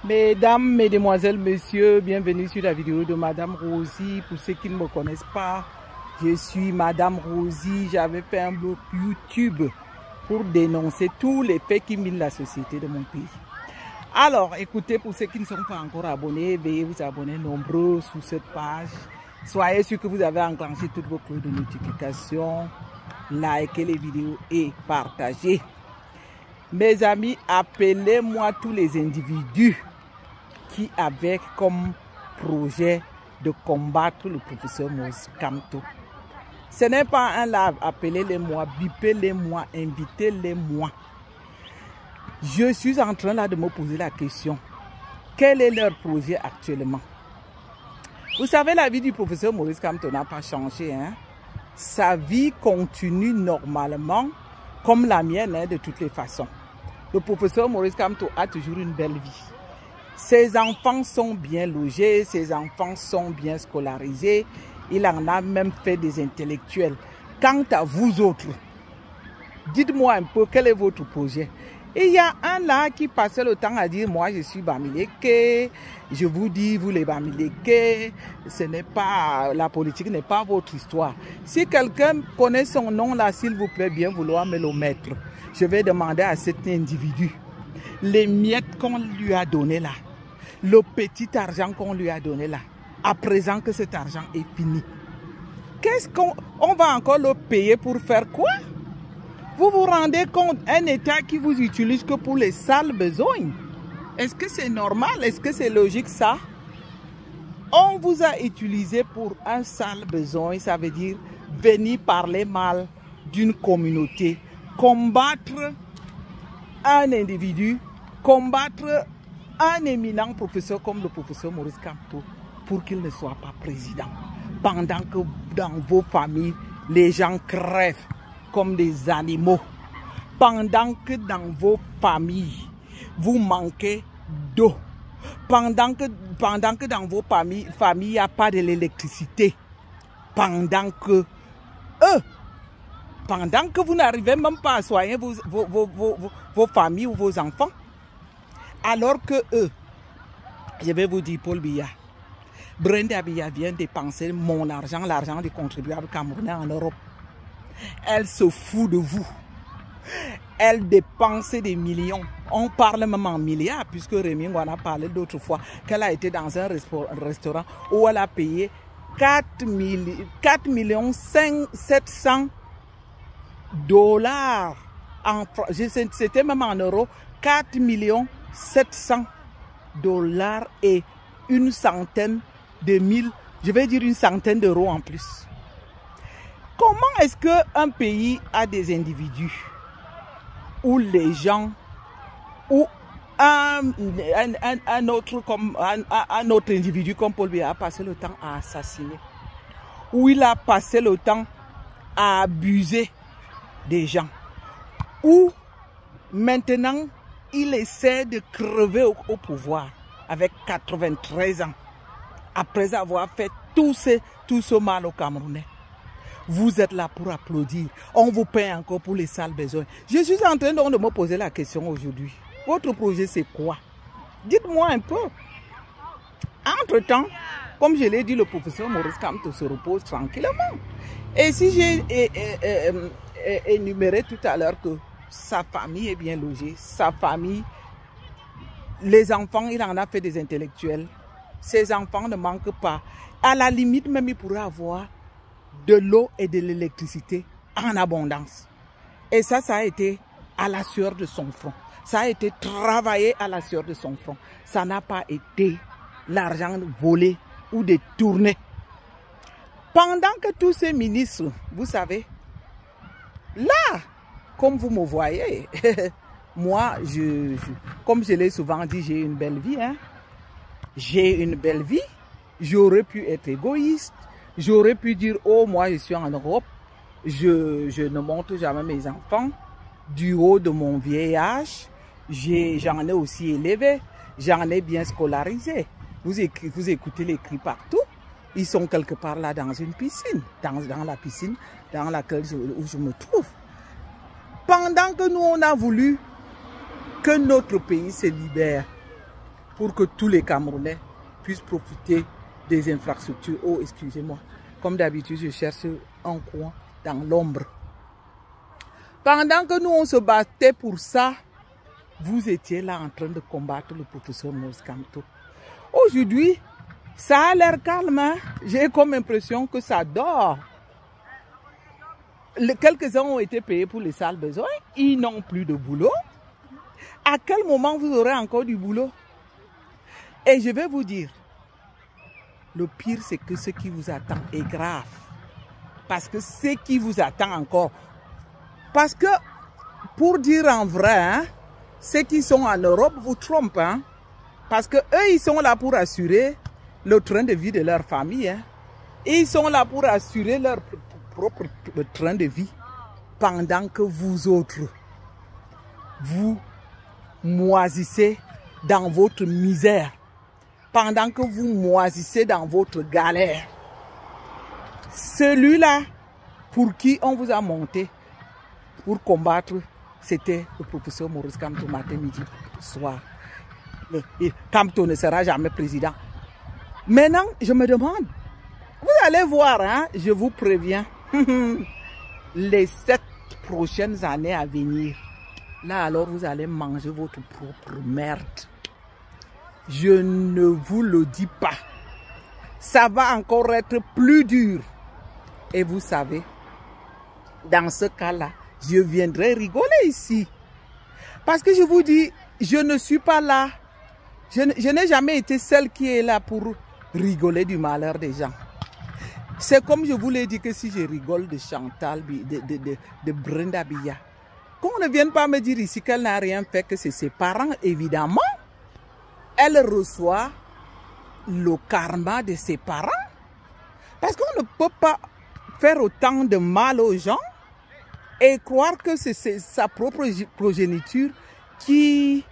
Mesdames, mesdemoiselles, messieurs, bienvenue sur la vidéo de Madame Rosie. Pour ceux qui ne me connaissent pas, je suis Madame Rosie. J'avais fait un blog YouTube pour dénoncer tous les faits qui minent la société de mon pays. Alors, écoutez, pour ceux qui ne sont pas encore abonnés, veuillez vous abonner nombreux sur cette page. Soyez sûr que vous avez enclenché toutes vos cloches de notification, likez les vidéos et partagez. Mes amis, appelez-moi tous les individus qui avaient comme projet de combattre le professeur Maurice Kamto. Ce n'est pas un live, appelez-les-moi, bipez-les-moi, invitez-les-moi. Je suis en train là de me poser la question, quel est leur projet actuellement? Vous savez, la vie du professeur Maurice Kamto n'a pas changé. Hein? Sa vie continue normalement comme la mienne, hein, de toutes les façons. Le professeur Maurice Kamto a toujours une belle vie. Ses enfants sont bien logés, ses enfants sont bien scolarisés. Il en a même fait des intellectuels. Quant à vous autres, dites-moi un peu quel est votre projet. Et il y a un là qui passait le temps à dire, moi je suis Bamileke, je vous dis, vous les Bamileke, ce n'est pas, la politique n'est pas votre histoire. Si quelqu'un connaît son nom là, s'il vous plaît, bien vouloir me le mettre. Je vais demander à cet individu, les miettes qu'on lui a donné là, le petit argent qu'on lui a donné là, à présent que cet argent est fini, qu'est-ce qu'on va encore le payer pour faire quoi? Vous vous rendez compte, un État qui vous utilise que pour les sales besognes? Est-ce que c'est normal? Est-ce que c'est logique ça? On vous a utilisé pour un sale besoin, ça veut dire venir parler mal d'une communauté, combattre un individu, combattre un éminent professeur comme le professeur Maurice Kamto pour qu'il ne soit pas président. Pendant que dans vos familles, les gens crèvent comme des animaux. Pendant que dans vos familles, vous manquez d'eau. Pendant que dans vos familles, il n'y a pas de l'électricité. Pendant que vous n'arrivez même pas à soigner vos familles ou vos enfants. Alors que eux, je vais vous dire, Paul Biya, Brenda Biya vient dépenser mon argent, l'argent des contribuables camerounais en Europe. Elle se fout de vous. Elle dépense des millions. On parle même en milliards, puisque Rémi en a parlé d'autres fois qu'elle a été dans un restaurant où elle a payé 4 700 $. C'était même en euros. 4 700 $ et une centaine de mille, je vais dire une centaine d'euros en plus. Comment est-ce qu'un pays a des individus où les gens, où un autre individu comme Paul Biya a passé le temps à assassiner, où il a passé le temps à abuser des gens, où maintenant il essaie de crever au pouvoir avec 93 ans, après avoir fait tout ce mal au Camerounais? Vous êtes là pour applaudir. On vous paye encore pour les sales besoins. Je suis en train donc de me poser la question aujourd'hui. Votre projet, c'est quoi? Dites-moi un peu. Entre-temps, comme je l'ai dit, le professeur Maurice Kamto se repose tranquillement. Et si j'ai énuméré tout à l'heure que sa famille est bien logée, sa famille, les enfants, il en a fait des intellectuels. Ses enfants ne manquent pas. À la limite, même il pourrait avoir de l'eau et de l'électricité en abondance. Et ça a été à la sueur de son front. Ça a été travaillé à la sueur de son front. Ça n'a pas été l'argent volé ou détourné. Pendant que tous ces ministres, vous savez, là, comme vous me voyez, moi, comme je l'ai souvent dit, j'ai une belle vie. Hein? J'ai une belle vie. J'aurais pu être égoïste. J'aurais pu dire, oh, moi, je suis en Europe. Je ne montre jamais mes enfants. Du haut de mon vieil âge, j'en ai aussi élevé. J'en ai bien scolarisé. Vous écoutez les cris partout. Ils sont quelque part là dans une piscine. Dans la piscine dans laquelle où je me trouve. Pendant que nous, on a voulu que notre pays se libère, pour que tous les Camerounais puissent profiter des infrastructures. Oh, excusez-moi. Comme d'habitude, je cherche un coin dans l'ombre. Pendant que nous, on se battait pour ça, vous étiez là en train de combattre le professeur Maurice Kamto. Aujourd'hui, ça a l'air calme. Hein? J'ai comme impression que ça dort. Quelques-uns ont été payés pour les sales besoins. Ils n'ont plus de boulot. À quel moment vous aurez encore du boulot? Et je vais vous dire, le pire, c'est que ce qui vous attend est grave. Parce que ce qui vous attend encore. Parce que, pour dire en vrai, hein, ceux qui sont en Europe vous trompent. Hein, parce que eux, ils sont là pour assurer le train de vie de leur famille. Hein. Ils sont là pour assurer leur propre train de vie. Pendant que vous autres, vous moisissez dans votre misère. Pendant que vous moisissez dans votre galère. Celui-là, pour qui on vous a monté pour combattre, c'était le professeur Maurice Kamto, matin, midi, soir. Kamto ne sera jamais président. Maintenant, je me demande, vous allez voir, hein, je vous préviens, les 7 prochaines années à venir, là alors vous allez manger votre propre merde. Je ne vous le dis pas. Ça va encore être plus dur. Et vous savez, dans ce cas-là, je viendrai rigoler ici. Parce que je vous dis, je ne suis pas là. Je n'ai jamais été celle qui est là pour rigoler du malheur des gens. C'est comme je vous l'ai dit que si je rigole de Chantal, de Brenda Biya, qu'on ne vienne pas me dire ici qu'elle n'a rien fait, que c'est ses parents, évidemment. Elle reçoit le karma de ses parents. Parce qu'on ne peut pas faire autant de mal aux gens et croire que c'est sa propre progéniture qui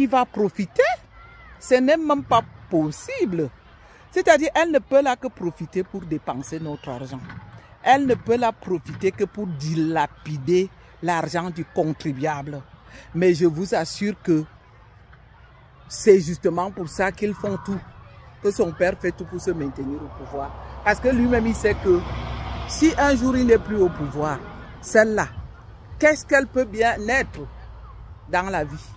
va profiter. Ce n'est même pas possible. C'est-à-dire, elle ne peut là que profiter pour dépenser notre argent. Elle ne peut là profiter que pour dilapider l'argent du contribuable. Mais je vous assure que c'est justement pour ça qu'ils font tout. Que son père fait tout pour se maintenir au pouvoir. Parce que lui-même, il sait que si un jour il n'est plus au pouvoir, celle-là, qu'est-ce qu'elle peut bien être dans la vie?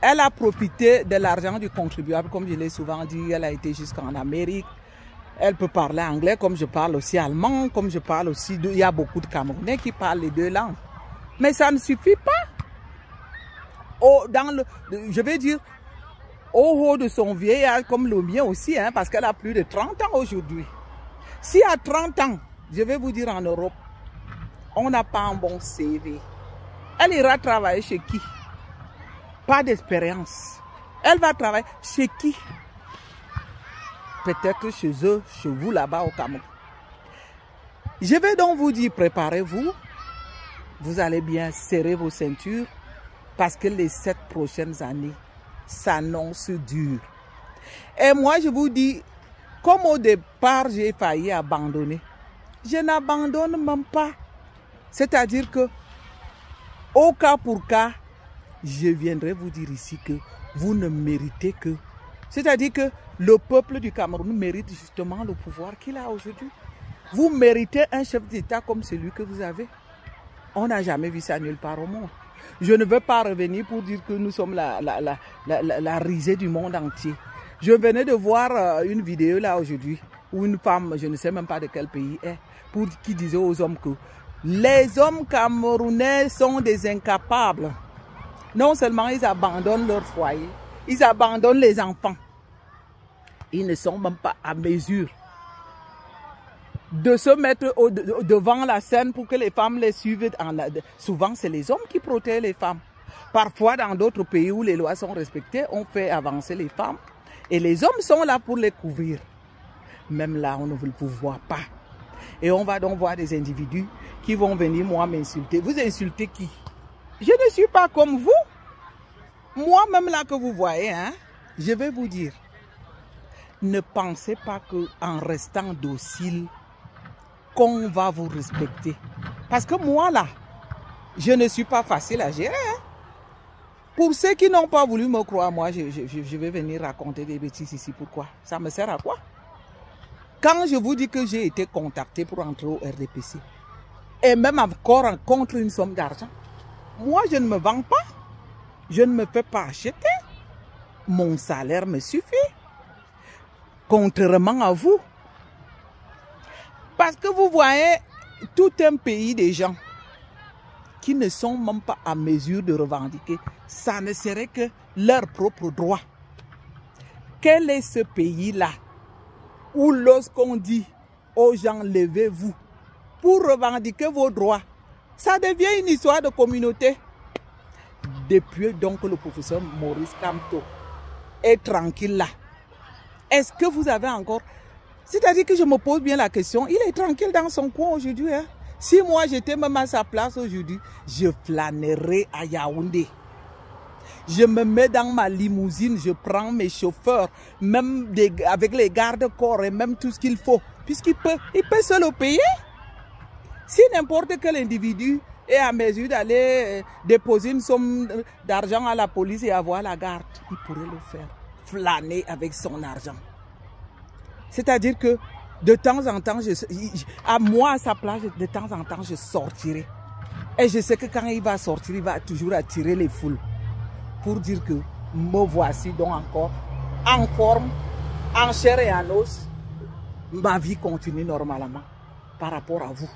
Elle a profité de l'argent du contribuable, comme je l'ai souvent dit. Elle a été jusqu'en Amérique. Elle peut parler anglais, comme je parle aussi allemand, comme je parle aussi... Il y a beaucoup de Camerounais qui parlent les 2 langues. Mais ça ne suffit pas. Je vais dire, au haut de son vieillard, comme le mien aussi, hein, parce qu'elle a plus de 30 ans aujourd'hui. Si à 30 ans, je vais vous dire en Europe, on n'a pas un bon CV, elle ira travailler chez qui? Pas d'expérience. Elle va travailler chez qui? Peut-être chez eux, chez vous là-bas au Cameroun. Je vais donc vous dire, préparez-vous. Vous allez bien serrer vos ceintures parce que les 7 prochaines années s'annoncent dures. Et moi, je vous dis, comme au départ, j'ai failli abandonner, je n'abandonne même pas. C'est-à-dire que, au cas pour cas, je viendrai vous dire ici que vous ne méritez que... C'est-à-dire que le peuple du Cameroun mérite justement le pouvoir qu'il a aujourd'hui. Vous méritez un chef d'État comme celui que vous avez. On n'a jamais vu ça nulle part au monde. Je ne veux pas revenir pour dire que nous sommes la risée du monde entier. Je venais de voir une vidéo là aujourd'hui où une femme, je ne sais même pas de quel pays est, qui disait aux hommes que les hommes camerounais sont des incapables. Non seulement ils abandonnent leur foyer, ils abandonnent les enfants. Ils ne sont même pas à mesure de se mettre devant la scène pour que les femmes les suivent. Souvent, c'est les hommes qui protègent les femmes. Parfois, dans d'autres pays où les lois sont respectées, on fait avancer les femmes. Et les hommes sont là pour les couvrir. Même là, on ne veut le voir pas. Et on va donc voir des individus qui vont venir, moi, m'insulter. Vous insultez qui? Je ne suis pas comme vous. Moi-même là que vous voyez, hein, je vais vous dire, ne pensez pas qu'en restant docile, qu'on va vous respecter. Parce que moi là, je ne suis pas facile à gérer. Hein. Pour ceux qui n'ont pas voulu me croire, moi, je vais venir raconter des bêtises ici. Pourquoi? Ça me sert à quoi? Quand je vous dis que j'ai été contacté pour entrer au RDPC, et même encore contre une somme d'argent, moi, je ne me vends pas. Je ne me fais pas acheter. Mon salaire me suffit. Contrairement à vous. Parce que vous voyez tout un pays des gens qui ne sont même pas à mesure de revendiquer. Ça ne serait que leur propre droit. Quel est ce pays-là où lorsqu'on dit aux gens levez-vous pour revendiquer vos droits, ça devient une histoire de communauté. Depuis donc le professeur Maurice Kamto est tranquille là, est-ce que vous avez encore... C'est-à-dire que je me pose bien la question, il est tranquille dans son coin aujourd'hui. Hein? Si moi j'étais même à sa place aujourd'hui, je flânerais à Yaoundé. Je me mets dans ma limousine, je prends mes chauffeurs, même avec les gardes-corps et même tout ce qu'il faut. Puisqu'il peut se le payer. Si n'importe quel individu est à mesure d'aller déposer une somme d'argent à la police et avoir la garde, il pourrait le faire. Flâner avec son argent. C'est-à-dire que de temps en temps, à moi, à sa place, de temps en temps, je sortirai. Et je sais que quand il va sortir, il va toujours attirer les foules. Pour dire que me voici donc encore en forme, en chair et en os. Ma vie continue normalement par rapport à vous.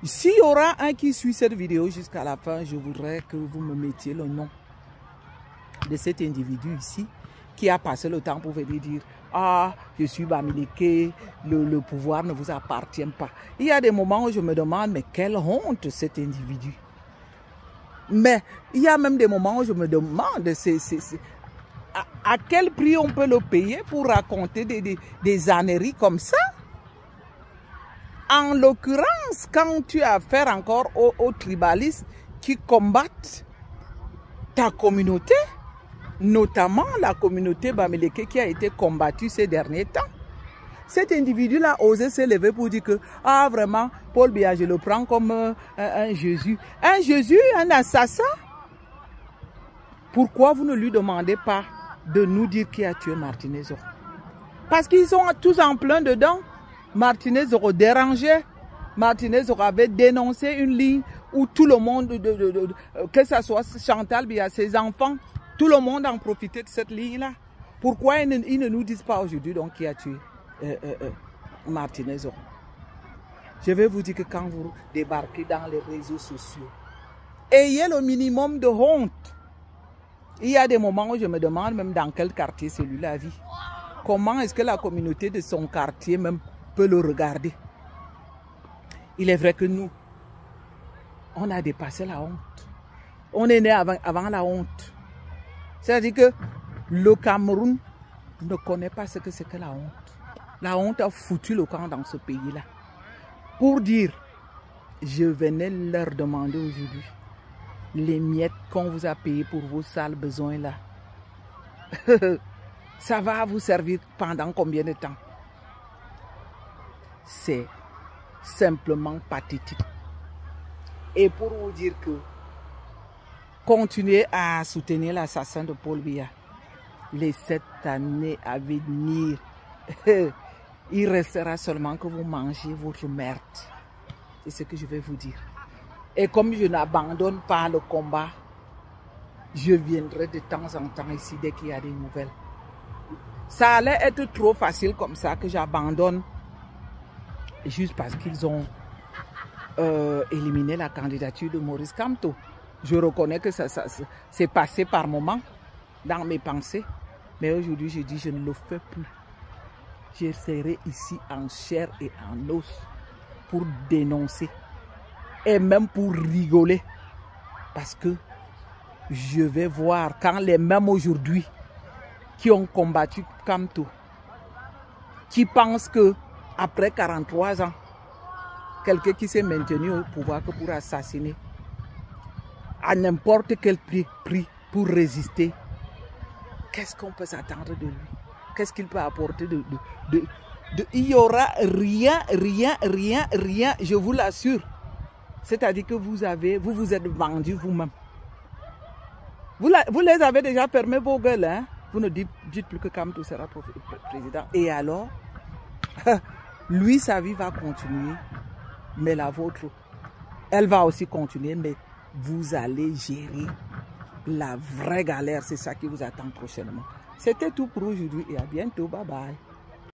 S'il y aura un qui suit cette vidéo jusqu'à la fin, je voudrais que vous me mettiez le nom de cet individu ici qui a passé le temps pour venir dire « Ah, je suis Bamileke, le pouvoir ne vous appartient pas. » Il y a des moments où je me demande « Mais quelle honte cet individu !» Mais il y a même des moments où je me demande à quel prix on peut le payer pour raconter des âneries comme ça. En l'occurrence, quand tu as affaire encore aux tribalistes qui combattent ta communauté, notamment la communauté Bamileke qui a été combattue ces derniers temps. Cet individu-là a osé se lever pour dire que, ah vraiment, Paul Biya, je le prends comme un Jésus. Un Jésus, un assassin. Pourquoi vous ne lui demandez pas de nous dire qui a tué Martinez Zoro? Parce qu'ils sont tous en plein dedans. Martinez Zoro dérangeait. Martinez Zoro avait dénoncé une ligne où tout le monde, que ce soit Chantal Biya, ses enfants, tout le monde en profitait de cette ligne-là. Pourquoi ils ne nous disent pas aujourd'hui donc qui a tué Martinez Zoro? Je vais vous dire que quand vous débarquez dans les réseaux sociaux, ayez le minimum de honte. Il y a des moments où je me demande même dans quel quartier celui-là vit. Comment est-ce que la communauté de son quartier même peut le regarder? Il est vrai que nous, on a dépassé la honte. On est né avant la honte. C'est-à-dire que le Cameroun ne connaît pas ce que c'est que la honte. La honte a foutu le camp dans ce pays-là. Pour dire, je venais leur demander aujourd'hui, les miettes qu'on vous a payées pour vos sales besoins là, ça va vous servir pendant combien de temps? C'est simplement pathétique. Et pour vous dire que continuez à soutenir l'assassin de Paul Biya. Les 7 années à venir, il restera seulement que vous mangez votre merde. C'est ce que je vais vous dire. Et comme je n'abandonne pas le combat, je viendrai de temps en temps ici dès qu'il y a des nouvelles. Ça allait être trop facile comme ça que j'abandonne juste parce qu'ils ont éliminé la candidature de Maurice Kamto. Je reconnais que ça s'est passé par moments dans mes pensées. Mais aujourd'hui, je dis, je ne le fais plus. Je serai ici en chair et en os pour dénoncer. Et même pour rigoler. Parce que je vais voir quand les mêmes aujourd'hui qui ont combattu Kamto, qui pensent que après 43 ans, quelqu'un qui s'est maintenu au pouvoir que pour assassiner, à n'importe quel prix pour résister, qu'est-ce qu'on peut s'attendre de lui? Qu'est-ce qu'il peut apporter il n'y aura rien, je vous l'assure. C'est-à-dire que vous vous êtes vendu vous-même. Vous les avez déjà fermé vos gueules, hein? Vous ne dites plus que Kamto sera président. Et alors, lui, sa vie va continuer, mais la vôtre, elle va aussi continuer, mais vous allez gérer la vraie galère. C'est ça qui vous attend prochainement. C'était tout pour aujourd'hui et à bientôt. Bye bye.